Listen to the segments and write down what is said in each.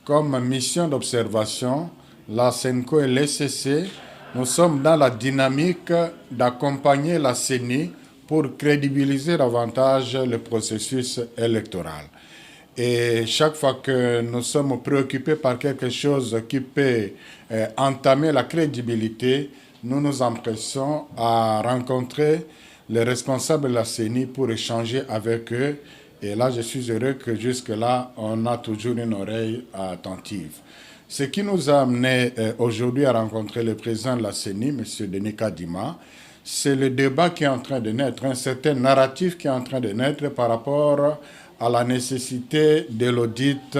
comme mission d'observation, la SENCO et l'ECC, nous sommes dans la dynamique d'accompagner la CENI pour crédibiliser davantage le processus électoral. Et chaque fois que nous sommes préoccupés par quelque chose qui peut entamer la crédibilité, nous nous empressons à rencontrer les responsables de la CENI pour échanger avec eux. Et là, je suis heureux que jusque-là, on a toujours une oreille attentive. Ce qui nous a amené aujourd'hui à rencontrer le président de la CENI, M. Denis Kadima, c'est le débat qui est en train de naître, un certain narratif qui est en train de naître par rapport à la nécessité de l'audit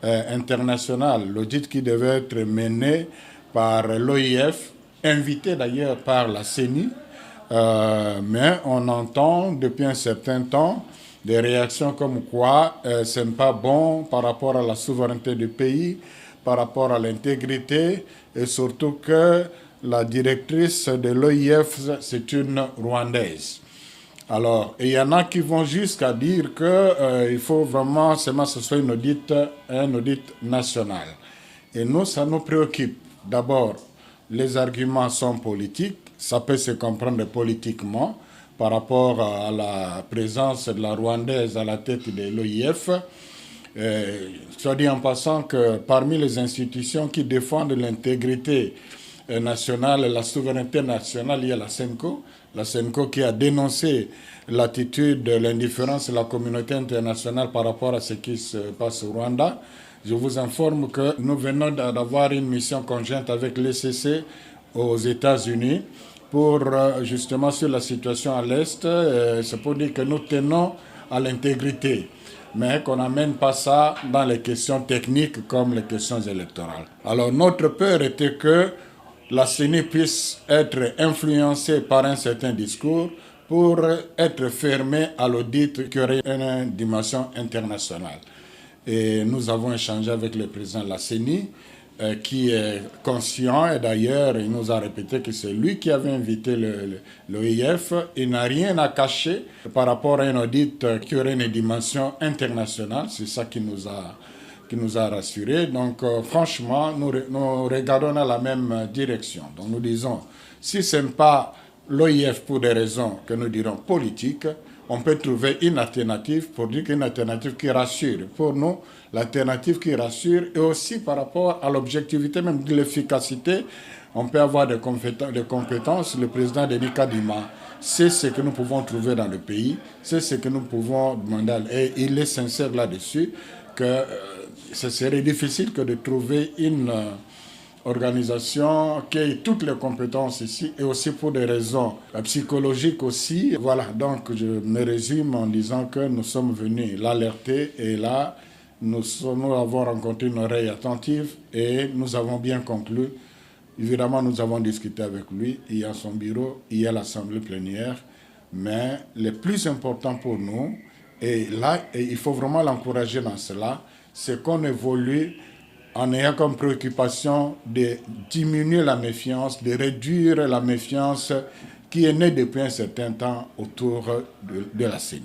international, l'audit qui devait être mené par l'OIF, invité d'ailleurs par la CENI, mais on entend depuis un certain temps des réactions comme quoi ce n'est pas bon par rapport à la souveraineté du pays, par rapport à l'intégrité, et surtout que la directrice de l'OIF, c'est une Rwandaise. Alors, il y en a qui vont jusqu'à dire qu'il faut vraiment seulement que ce soit un audit national. Et nous, ça nous préoccupe. D'abord, les arguments sont politiques, ça peut se comprendre politiquement par rapport à la présence de la Rwandaise à la tête de l'OIF. Soit dit en passant que parmi les institutions qui défendent l'intégrité nationale et la souveraineté nationale, il y a la SENCO qui a dénoncé l'attitude, l'indifférence de la communauté internationale par rapport à ce qui se passe au Rwanda. Je vous informe que nous venons d'avoir une mission conjointe avec l'ECC aux États-Unis pour justement sur la situation à l'Est. C'est pour dire que nous tenons à l'intégrité, mais qu'on n'amène pas ça dans les questions techniques comme les questions électorales. Alors notre peur était que la CENI puisse être influencée par un certain discours pour être fermée à l'audit qui aurait une dimension internationale. Et nous avons échangé avec le président de la CENI, qui est conscient, et d'ailleurs il nous a répété que c'est lui qui avait invité l'OIF. Il n'a rien à cacher par rapport à un audit qui aurait une dimension internationale, c'est ça qui nous a rassurés. Donc franchement, nous regardons dans la même direction. Donc nous disons, si ce n'est pas l'OIF pour des raisons que nous dirons politiques, on peut trouver une alternative pour dire qu'une alternative qui rassure. Pour nous, l'alternative qui rassure et aussi par rapport à l'objectivité, même de l'efficacité, on peut avoir des compétences. Le président Denis Kadima sait ce que nous pouvons trouver dans le pays, c'est ce que nous pouvons demander. Et il est sincère là-dessus que ce serait difficile que de trouver une organisation qui ait toutes les compétences ici et aussi pour des raisons psychologiques aussi. Voilà, donc je me résume en disant que nous sommes venus l'alerter et là, nous avons rencontré une oreille attentive et nous avons bien conclu. Évidemment, nous avons discuté avec lui, il y a son bureau, il y a l'assemblée plénière, mais le plus important pour nous, et là, il faut vraiment l'encourager dans cela, c'est qu'on évolue en ayant comme préoccupation de diminuer la méfiance, de réduire la méfiance qui est née depuis un certain temps autour de la CENI.